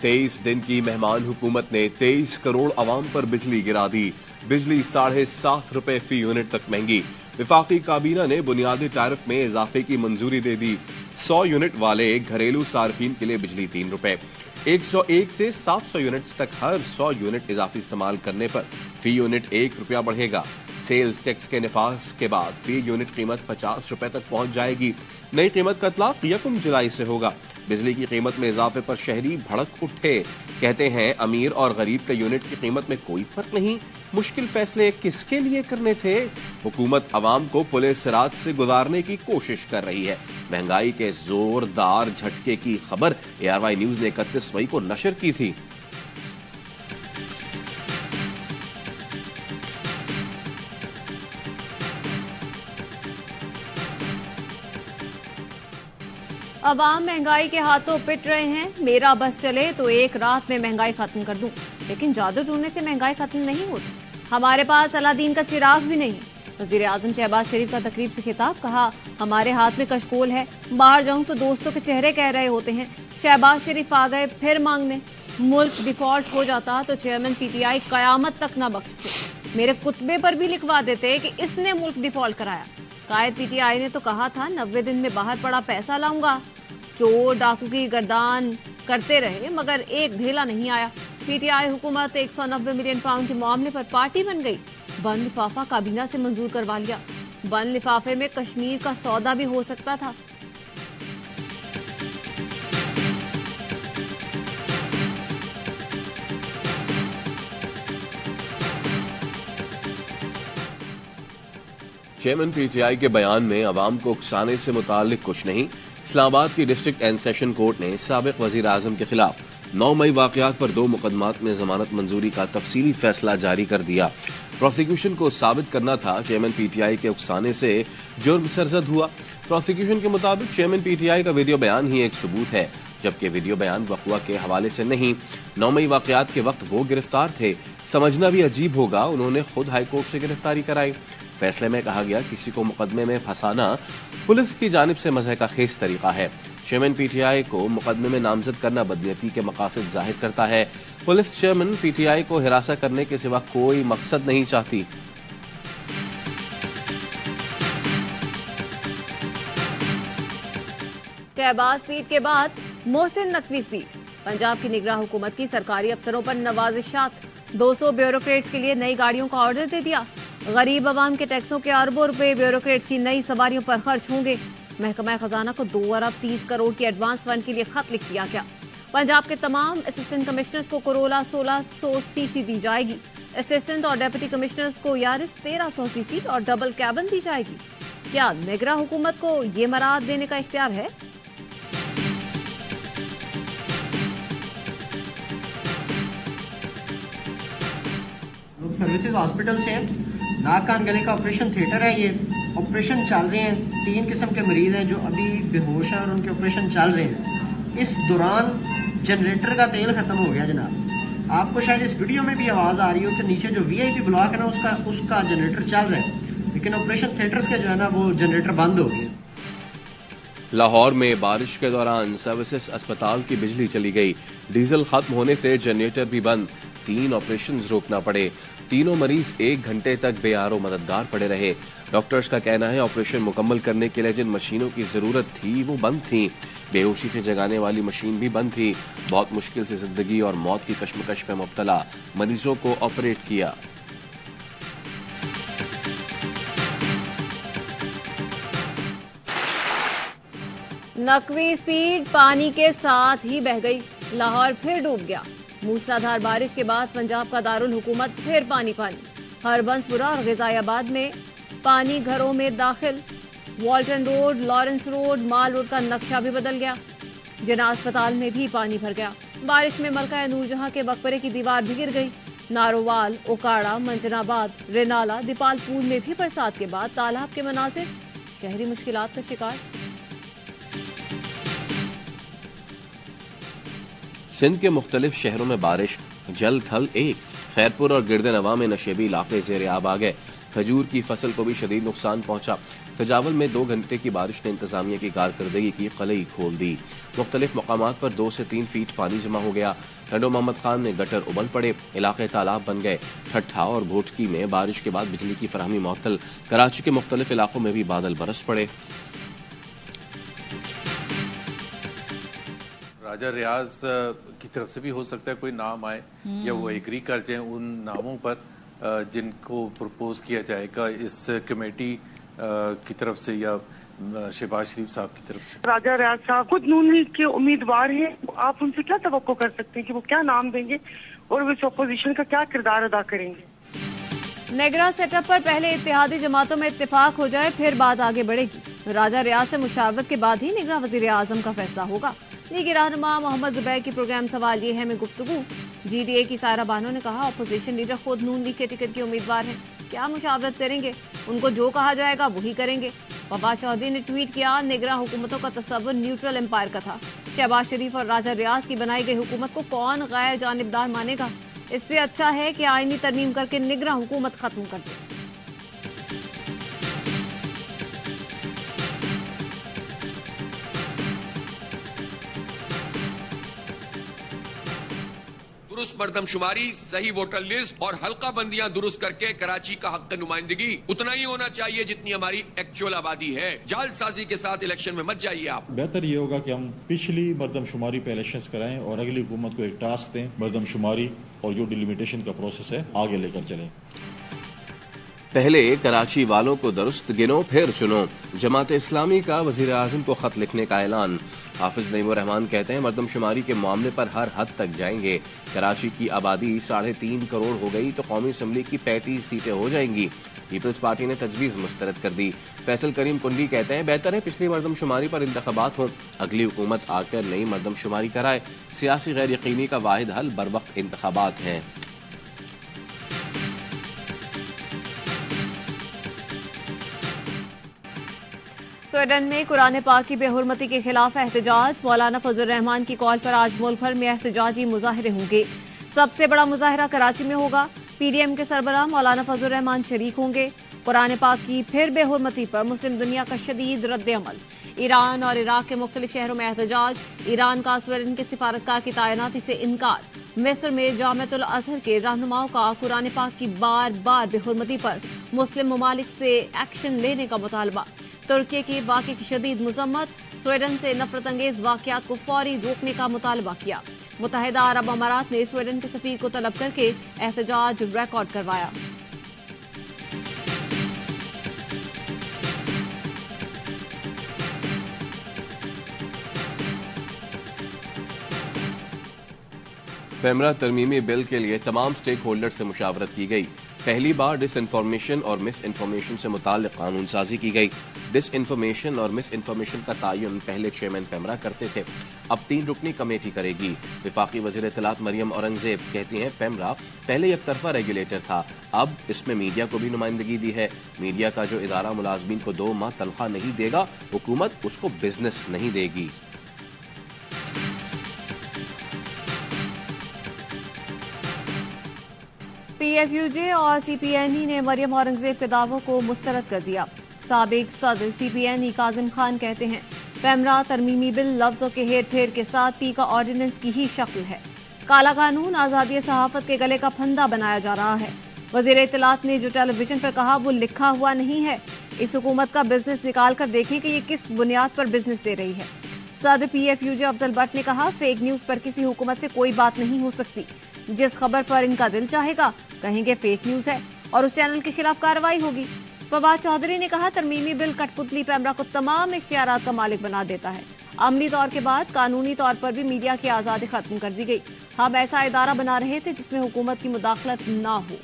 23 दिन की मेहमान हुकूमत ने 23 करोड़ आवाम पर बिजली गिरा दी। बिजली ₹7.5 फी यूनिट तक महंगी। विफाकी काबीना ने बुनियादी टैरिफ में इजाफे की मंजूरी दे दी। 100 यूनिट वाले घरेलू सार्फिन के लिए बिजली ₹3। 101 से 700 यूनिट्स तक हर 100 यूनिट इजाफी इस्तेमाल करने पर फी यूनिट ₹1 बढ़ेगा। सेल्स टैक्स के निफाज के बाद फी यूनिट कीमत ₹50 तक पहुंच जाएगी। नई कीमत का इतलाक 1 जुलाई से होगा। बिजली की कीमत में इजाफे पर शहरी भड़क उठे। कहते हैं अमीर और गरीब के यूनिट की कीमत में कोई फर्क नहीं। मुश्किल फैसले किसके लिए करने थे? हुकूमत अवाम को पुलिस रात से गुजारने की कोशिश कर रही है। महंगाई के जोरदार झटके की खबर ARY न्यूज ने 31 मई को नशर की थी। अवाम महंगाई के हाथों पिट रहे हैं। मेरा बस चले तो एक रात में महंगाई खत्म कर दूं, लेकिन जादू टूने से महंगाई खत्म नहीं होती। हमारे पास अलादीन का चिराग भी नहीं। वजीर आजम शहबाज शरीफ का तकरीब से खिताब, कहा हमारे हाथ में कशकोल है। बाहर जाऊं तो दोस्तों के चेहरे कह रहे होते हैं। शहबाज शरीफ आ गए फिर मांगने। मुल्क डिफॉल्ट हो जाता तो चेयरमैन PTI कयामत तक न बख्शते। मेरे कुतबे पर भी लिखवा देते कि इसने मुल्क डिफॉल्ट कराया। कायद PTI ने तो कहा था 90 दिन में बाहर पड़ा पैसा लाऊंगा। चोर डाकू की गर्दान करते रहे मगर एक ढेला नहीं आया। PTI हुकूमत 190 मिलियन पाउंड के मामले पर पार्टी बन गई। बंद लिफाफा काबीना से मंजूर करवा लिया। बंद लिफाफे में कश्मीर का सौदा भी हो सकता था। चेयरमैन PTI के बयान में अवाम को उकसाने से मुताल्लिक कुछ नहीं। इस्लामाबाद की डिस्ट्रिक्ट एंड सेशन कोर्ट ने साबिक वजीर आजम के खिलाफ 9 मई वाकयात पर 2 मुकदमात में जमानत मंजूरी का तफसीली फैसला जारी कर दिया। प्रोसिक्यूशन को साबित करना था चेयरमैन PTI के उकसाने से जुर्म सरजद हुआ। प्रोसिक्यूशन के मुताबिक चेयरमैन PTI का वीडियो बयान ही एक सबूत है, जबकि वीडियो बयान वक़्वा के हवाले से नहीं। 9 मई वाकयात के वक्त वो गिरफ्तार थे। समझना भी अजीब होगा, उन्होंने खुद हाईकोर्ट से गिरफ्तारी कराई। फैसले में कहा गया किसी को मुकदमे में फंसाना पुलिस की जानिब से मज़ह का खेस तरीका है। चेयरमैन PTI को मुकदमे में नामजद करना बदनीयती के मकासद जाहिर करता है। पुलिस चेयरमैन PTI को हिरासत करने के सिवा कोई मकसद नहीं चाहती। शहबाज स्पीड के बाद मोहसिन नकवी स्पीड। पंजाब की निगरान हुकूमत की सरकारी अफसरों पर नवाजिशात। 200 ब्यूरोक्रेट्स के लिए नई गाड़ियों का ऑर्डर दे दिया। गरीब आवाम के टैक्सों के अरबों रुपए ब्यूरोक्रेट्स की नई सवारियों पर खर्च होंगे। महकमा खजाना को 2 अरब 30 करोड़ की एडवांस फंड के लिए खत लिख दिया गया। पंजाब के तमाम असिस्टेंट कमिश्नर्स को कोरोला 1600 सीसी दी जाएगी। असिस्टेंट और डेप्यूटी कमिश्नर्स को यारिस 1300 सीसी और डबल कैबिन दी जाएगी। क्या निगरान हुकूमत को ये मराद देने का इख्तियार है? सर्विसेज हॉस्पिटल से नाक कान गले का ऑपरेशन थिएटर है। ये ऑपरेशन चल रहे हैं। 3 किस्म के मरीज हैं जो अभी बेहोश हैं और उनके ऑपरेशन चल रहे हैं। इस दौरान जनरेटर का तेल खत्म हो गया जनाब। आपको शायद इस वीडियो में भी आवाज आ रही हो कि नीचे जो VIP ब्लॉक है ना उसका जनरेटर चल रहा है, लेकिन ऑपरेशन थिएटर्स के जो है ना वो जनरेटर बंद हो गए। लाहौर में बारिश के दौरान सर्विसेज अस्पताल की बिजली चली गई। डीजल खत्म होने से जनरेटर भी बंद। 3 ऑपरेशन रोकना पड़े। तीनों मरीज 1 घंटे तक बेआरो मददगार पड़े रहे। डॉक्टर्स का कहना है ऑपरेशन मुकम्मल करने के लिए जिन मशीनों की जरूरत थी वो बंद थी। बेहोशी से जगाने वाली मशीन भी बंद थी। बहुत मुश्किल से जिंदगी और मौत की कश्मकश में मुब्तला मरीजों को ऑपरेट किया। नकवी स्पीड पानी के साथ ही बह गई। लाहौर फिर डूब गया। मूसलाधार बारिश के बाद पंजाब का दारुल हुकूमत फिर पानी पानी। हरबंसपुरा और ग़िज़ायाबाद में पानी घरों में दाखिल। वॉल्टन रोड, लॉरेंस रोड, माल रोड का नक्शा भी बदल गया। जिना अस्पताल में भी पानी भर गया। बारिश में मलका नूरजहां के मकबरे की दीवार भी गिर गई। नारोवाल, ओकाड़ा, मंजनाबाद, रेनाला, दीपालपुर में भी बरसात के बाद तालाब के मनासिर। शहरी मुश्किलात का शिकार। सिंध के मुख्तलिफ शहरों में बारिश, जल थल एक। खैरपुर और गिरदे नवा में नशेबी इलाके ज़ेरे आब आ गए। खजूर की फसल को भी शदीद नुकसान पहुंचा। सजावल में 2 घंटे की बारिश ने इंतजामिया की कारकर्दगी की कलई खोल दी। मुख्तलिफ मकामात पर 2 से 3 फीट पानी जमा हो गया। टंडो मोहम्मद खान में गटर उबल पड़े, इलाके तालाब बन गए। ठट्ठा और भोटकी में बारिश के बाद बिजली की फराहमी मुअत्तल। कराची के मुख्तलिफ इलाकों में भी बादल बरस पड़े। राजा रियाज की तरफ से भी हो सकता है कोई नाम आए या वो एग्री कर जाए उन नामों पर जिनको प्रपोज किया जाएगा इस कमेटी की तरफ से या शहबाज शरीफ साहब की तरफ से। राजा रियाज साहब खुद नून लीग के उम्मीदवार हैं, आप उनसे क्या तवक्को कर सकते हैं कि वो क्या नाम देंगे और वो इस अपोजिशन का क्या किरदार अदा करेंगे? नेगरा सेटअप पर पहले इत्तेहादी जमातों में इत्तेफाक हो जाए, फिर बात आगे बढ़ेगी। राजा रियाज से मुशावरत के बाद ही निगरान वजीर आजम का फैसला होगा। लीगी रहनुमा मोहम्मद जुबैर की प्रोग्राम सवाल ये है में गुफ्तगू। GDA की सायरा बानो ने कहा, अपोजिशन लीडर खुद नून लीग के टिकट के उम्मीदवार हैं, क्या मुशावरत करेंगे? उनको जो कहा जाएगा वही करेंगे। फवाद चौधरी ने ट्वीट किया, निगरान हुकूमतों का तस्वर न्यूट्रल एम्पायर का था। शहबाज शरीफ और राजा रियाज की बनाई गई हुकूमत को कौन गैर जानिबदार मानेगा? इससे अच्छा है कि आईनी तरमीम करके निगरान हुकूमत खत्म कर दे। दुरुस्त मर्दमशुमारी, सही वोटर लिस्ट और हल्का बंदियां दुरुस्त करके कराची का हक नुमाइंदगी उतना ही होना चाहिए जितनी हमारी एक्चुअल आबादी है। जालसाजी के साथ इलेक्शन में मत जाइए आप। बेहतर ये होगा कि हम पिछली मर्दमशुमारी पे इलेक्शंस कराएं और अगली हुकूमत को एक टास्क दें, मर्दमशुमारी और जो डिलिमिटेशन का प्रोसेस है आगे लेकर चलें। पहले कराची वालों को दुरुस्त गिनो फिर चुनो। जमात इस्लामी का वजीर आजम को खत लिखने का ऐलान। हाफिज नईमुर रहमान कहते हैं, मर्दमशुमारी के मामले पर हर हद तक जाएंगे। कराची की आबादी 3.5 करोड़ हो गई तो कौमी असम्बली की 35 सीटें हो जाएंगी। पीपल्स पार्टी ने तजवीज मुस्तरद कर दी। फैसल करीम कुंडी कहते हैं, बेहतर है पिछली मर्दमशुमारी पर इंतखाबात हो, अगली हुकूमत आकर नई मर्दमशुमारी कराए। सियासी गैर यकीनी का वाहिद हल बरवक्त इंतखाबात हैं। स्वीडन में कुरान पाक की बेहुरमती के खिलाफ एहतजाज। मौलाना फजल रहमान की कॉल पर आज मुल्क भर में एहतजाजी मुजाहरे होंगे। सबसे बड़ा मुजाहरा कराची में होगा। PDM के सरबराह मौलाना फजल रहमान शरीक होंगे। कुरान पाक की फिर बेहुरमती पर मुस्लिम दुनिया का शदीद रद्द-ए-अमल। ईरान और इराक के मुख्तलिफ शहरों में एहतजाज। ईरान का स्वीडन के सिफारतकार की तैनाती से इनकार। मिस्र में जामिअतुल अज़हर के रहनुमाओं का कुरान पाक की बार बार बेहुरमती पर मुस्लिम ममालिक से एक्शन लेने का मुतालबा। तुर्की के वाक़े की शदीद मजम्मत। स्वीडन से नफरत अंगेज वाक़यात को फौरी रोकने का मुतालबा किया। मुत्तहिदा अरब अमारात ने स्वीडन के सफीर को तलब करके एहतजाज रिकॉर्ड करवाया। पेमरा तरमीमी बिल के लिए तमाम स्टेक होल्डर से मुशावरत की गई। पहली बार डिस इन्फॉर्मेशन और मिस इन्फॉर्मेशन से मुताल्लिक कानून साजी की गई। डिस इन्फॉर्मेशन और मिस इन्फॉर्मेशन का तयन पहले चेयरमैन पेमरा करते थे, अब 3 रुकनी कमेटी करेगी। विफाकी वज़ीर इत्तलात मरियम औरंगजेब कहती हैं, पेमरा पहले एक तरफा रेगुलेटर था, अब इसमें मीडिया को भी नुमाइंदगी दी है। मीडिया का जो इदारा मुलाजमीन को 2 माह तनख्वाह नहीं देगा, हुकूमत उसको बिजनेस नहीं देगी। PFUJ और CPNE ने मरियम औरंगजेब के दावों को मुस्तरद कर दिया। साबिक सदर CPNE काजिम खान कहते हैं, पेमरा तरमीमी बिल लफ्जों के हेर फेर के साथ पी का ऑर्डिनेंस की ही शक्ल है। काला कानून आजादी सहाफत के गले का फंदा बनाया जा रहा है। वजीर इत्तलात ने जो टेलीविजन पर कहा वो लिखा हुआ नहीं है। इस हुकूमत का बिजनेस निकाल कर देखिए कि ये किस बुनियाद पर बिजनेस दे रही है। सदर PFUJ अफजल भट्ट ने कहा, फेक न्यूज पर किसी हुकूमत से कोई बात नहीं हो सकती। जिस खबर पर इनका दिल चाहेगा कहेंगे फेक न्यूज है और उस चैनल के खिलाफ कार्रवाई होगी। फवाद चौधरी ने कहा, तरमीमी बिल कठपुतली पेमरा को तमाम इख्तियारात का मालिक बना देता है। अमली तौर के बाद कानूनी तौर पर भी मीडिया की आजादी खत्म कर दी गई। हम ऐसा इदारा बना रहे थे जिसमें हुकूमत की मुदाखलत ना हो।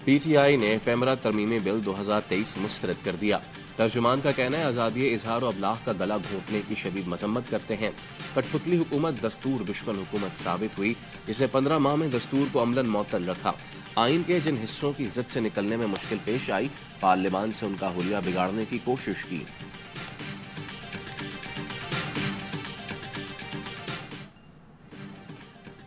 PTI ने पेमरा तरमीमी बिल 2023 मुस्तरद कर दिया। तर्जुमान का कहना है, आजादी इजहार और अबलाग का गला घोंटने की शदीद मजम्मत करते हैं। कठपुतली हुकूमत दस्तूर दुश्मन हुकूमत साबित हुई, जिसे 15 माह में दस्तूर को अमलन मुअत्तल रखा। आइन के जिन हिस्सों की जिद से निकलने में मुश्किल पेश आई, पार्लियामान से उनका हुलिया बिगाड़ने की कोशिश की।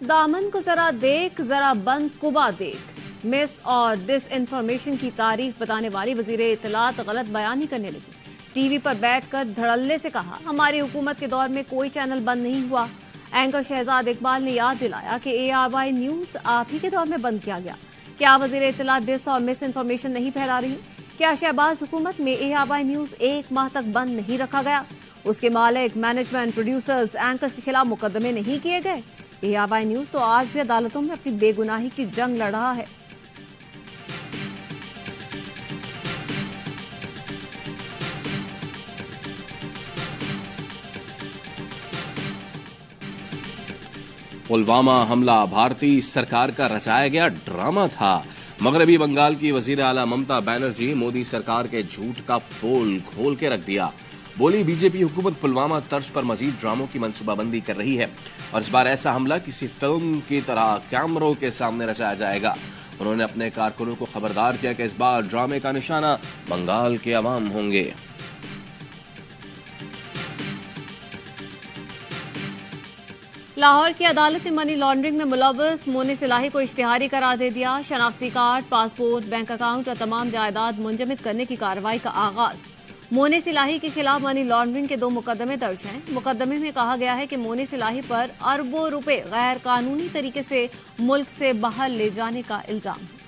दामन को जरा देख, जरा बंद कुबा देख। मिस और डिस इन्फॉर्मेशन की तारीफ बताने वाली वजीरे इत्तलात गलत बयानी करने लगी। टीवी पर बैठकर धड़ल्ले से कहा, हमारी हुकूमत के दौर में कोई चैनल बंद नहीं हुआ। एंकर शहजाद इकबाल ने याद दिलाया कि ARY न्यूज आप ही के दौर में बंद किया गया। क्या वजीरे इत्तलात डिस और मिस इन्फॉर्मेशन नहीं फैला रही? क्या शहबाज हुकूमत में ARY न्यूज 1 माह तक बंद नहीं रखा गया? उसके मालिक, मैनेजमेंट, प्रोड्यूसर्स, एंकर्स के खिलाफ मुकदमे नहीं किए गए? ARY न्यूज तो आज भी अदालतों में अपनी बेगुनाही की जंग लड़ रहा है। पुलवामा हमला भारतीय सरकार का रचाया गया ड्रामा था। मगरबी बंगाल की वजीर आला ममता बनर्जी मोदी सरकार के झूठ का पोल खोल के रख दिया। बोली, बीजेपी हुकूमत पुलवामा तर्ज पर मजीद ड्रामों की मंसूबाबंदी कर रही है और इस बार ऐसा हमला किसी फिल्म की तरह कैमरों के सामने रचाया जाएगा। उन्होंने अपने कारकुनों को खबरदार किया कि इस बार ड्रामे का निशाना बंगाल के अवाम होंगे। लाहौर की अदालत ने मनी लॉन्ड्रिंग में मुलव्वस मोनिस इलाही को इश्तिहारी करार दे दिया। शनाख्ती कार्ड, पासपोर्ट, बैंक अकाउंट और तमाम जायदाद मुंजमद करने की कार्रवाई का आगाज। मोनिस इलाही के खिलाफ मनी लॉन्ड्रिंग के 2 मुकदमे दर्ज हैं। मुकदमे में कहा गया है कि मोनिस इलाही पर अरबों रुपए गैर कानूनी तरीके से मुल्क से बाहर ले जाने का इल्जाम है।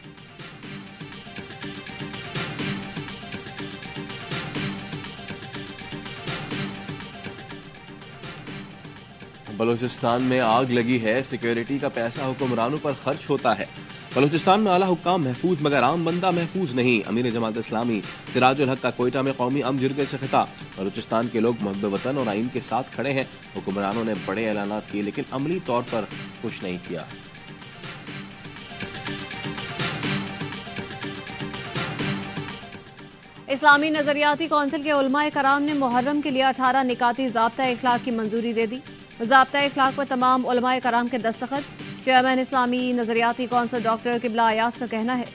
बलूचिस्तान में आग लगी है, सिक्योरिटी का पैसा हुक्मरानों पर खर्च होता है। बलूचिस्तान में आला हुक्काम महफूज मगर आम बंदा महफूज नहीं। अमीर जमात इस्लामी सिराजुल हक का कोयटा में कौमी अमन जिरगे से खिताब। बलूचिस्तान के लोग मुहब्बे वतन और आइन के साथ खड़े हैं। हुक्मरानों ने बड़े ऐलानात किए लेकिन अमली तौर पर कुछ नहीं किया। इस्लामी नजरियाती कौंसिल के उलमाए कराम ने मुहर्रम के लिए 18 निकाती ज़ाब्ता इखलाक की मंजूरी दे दी। ज़ाब्ता इखलाक पर तमाम उलमाए कराम के दस्तखत। चेयरमैन इस्लामी नजरियाती कौंसिल डॉक्टर किबला अयास का कहना है,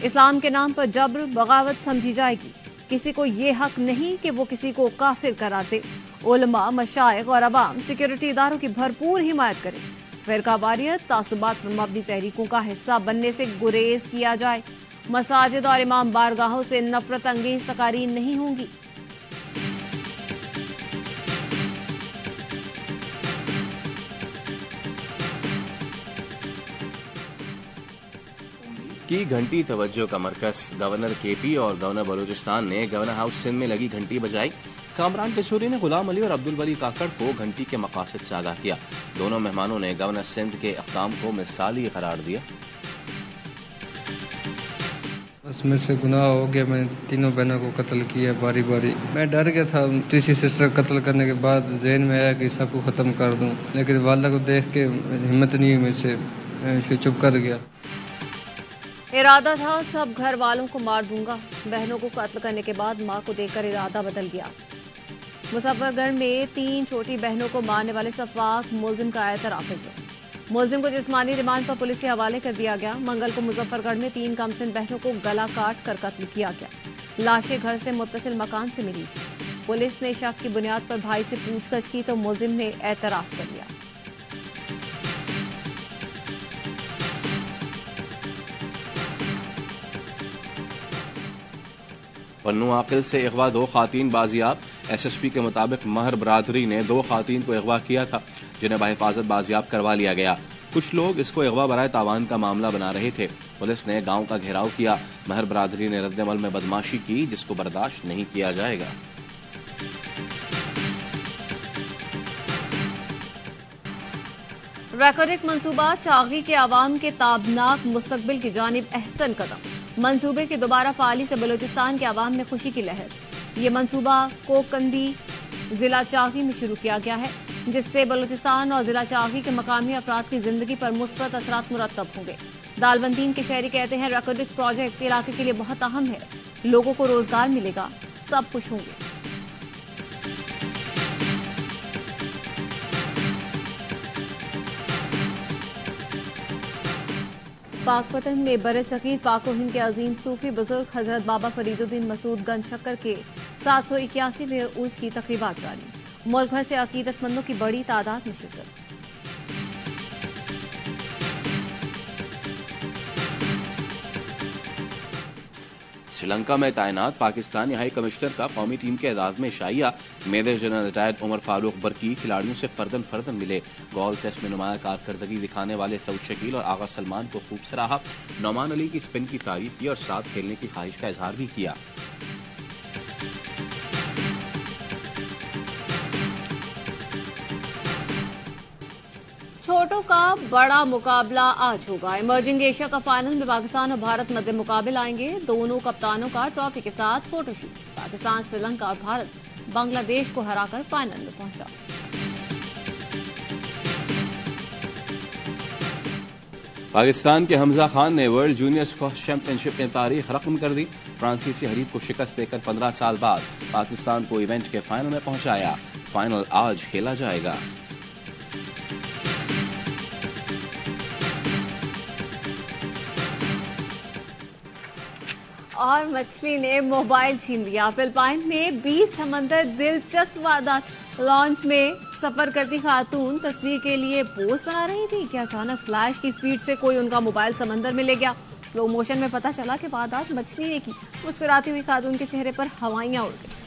इस्लाम के नाम पर जबर बगावत समझी जाएगी। किसी को ये हक नहीं कि वो किसी को काफिर करार दे। उलमा, मशाइख और अवाम सिक्योरिटी इदारों की भरपूर हिमायत करें। फिरकावारियत, तासुबात पर मबनी तहरीकों का हिस्सा बनने से गुरेज किया जाए। मसाजिद और इमाम बारगाहों से नफरत अंगेज तकारीर नहीं होंगी। की घंटी तवज्जो का मरकज। गवर्नर KP और गवर्नर बलूचिस्तान ने गवर्नर हाउस सिंध में लगी घंटी बजाई। कामरान किशोरी ने गुलाम अली और अब्दुल वली काकड़ को घंटी के मकासद से आगाह किया। दोनों मेहमानों ने गवर्नर सिंध के इक़दाम को मिसाली करार दिया। उसमें से गुनाह हो गया, मैंने तीनों बहनों को कत्ल किया बारी बारी। मैं डर गया था, तीसरी सिस्टर कत्ल करने के बाद जहन में आया कि सबको खत्म कर दूं, लेकिन वालिदा को देख के हिम्मत नहीं हुई मुझसे, फिर चुप कर गया। इरादा था सब घर वालों को मार दूंगा। बहनों को कत्ल करने के बाद मां को देखकर इरादा बदल गया। मुजफ्फरगढ़ में 3 छोटी बहनों को मारने वाले सफाक मुलजिम का एतराफ है। मुलजिम को जिस्मानी रिमांड पर पुलिस के हवाले कर दिया गया। मंगल को मुजफ्फरगढ़ में 3 कमसिन बहनों को गला काट कर कत्ल किया गया। लाशें घर से मुत्तसिल मकान से मिली थी। पुलिस ने शक की बुनियाद पर भाई से पूछताछ की तो मुलजिम ने एतराफ कर लिया। पन्नू आकिल से अगवा 2 खातीन बाजियाब। SSP के मुताबिक महर बरादरी ने 2 खातीन को अगवा किया था जिन्हें बाहिफाजत बाजियाब करवा लिया गया। कुछ लोग इसको अगवा बराए तावान का मामला बना रहे थे। पुलिस ने गांव का घेराव किया। महर बरादरी ने रद्दमल में बदमाशी की जिसको बर्दाश्त नहीं किया जाएगा। रेकॉर्डिक मंसूबा चागी के आवाम के ताबनाक मुस्तकबिल की जानिब अहसन कदम। मंसूबे की दोबारा फाली से बलूचिस्तान के आवाम में खुशी की लहर। ये मंसूबा कोकंदी जिला चागी में शुरू किया गया है जिससे बलूचिस्तान और जिला चागी के मकामी अफराद की जिंदगी पर मुस्बत असरात मुरतब होंगे। दालबंदीन के शहरी कहते हैं रेकॉर्डिक प्रोजेक्ट इलाके के लिए बहुत अहम है। लोगों को रोजगार मिलेगा, सब खुश होंगे। पाकपतन में बरसगीर पाक व हिंद के अजीम सूफी बुजुर्ग हजरत बाबा फरीदुद्दीन मसूद गंज शक्कर के 781वें उर्स की तकरीबात जारी। मुल्क भर से अकीदतमंदों की बड़ी तादाद में शिरकत। श्रीलंका में तैनात पाकिस्तानी हाई कमिश्नर का कौमी टीम के एजाज में शाइया। Major general retired Umar Farooq Barki खिलाड़ियों से फर्दन फर्दन मिले। गोल्फ टेस्ट में नुमाया कारकर्दगी दिखाने वाले सऊद शकील और आगा सलमान को खूब सराहा। नौमान अली की स्पिन की तारीफ की और साथ खेलने की ख्वाहिश का इजहार भी किया। छोटों का बड़ा मुकाबला आज होगा। इमर्जिंग एशिया का फाइनल में पाकिस्तान और भारत मध्य मुकाबले आएंगे। दोनों कप्तानों का ट्रॉफी के साथ फोटोशूट। पाकिस्तान श्रीलंका और भारत बांग्लादेश को हराकर फाइनल में पहुंचा। पाकिस्तान के हमजा खान ने वर्ल्ड जूनियर स्क्वैश चैंपियनशिप में तारीख रकम कर दी। फ्रांसीसी हरीफ को शिकस्त देकर 15 साल बाद पाकिस्तान को इवेंट के फाइनल में पहुंचाया। फाइनल आज खेला जाएगा। और मछली ने मोबाइल छीन लिया। फिलिपाइन में 20 समंदर दिलचस्प वारदात। लॉन्च में सफर करती खातून तस्वीर के लिए पोज बना रही थी कि अचानक फ्लैश की स्पीड से कोई उनका मोबाइल समंदर में ले गया। स्लो मोशन में पता चला कि वारदात मछली ने की। मुस्कुराती हुई खातून के चेहरे पर हवाइयां उड़ गई।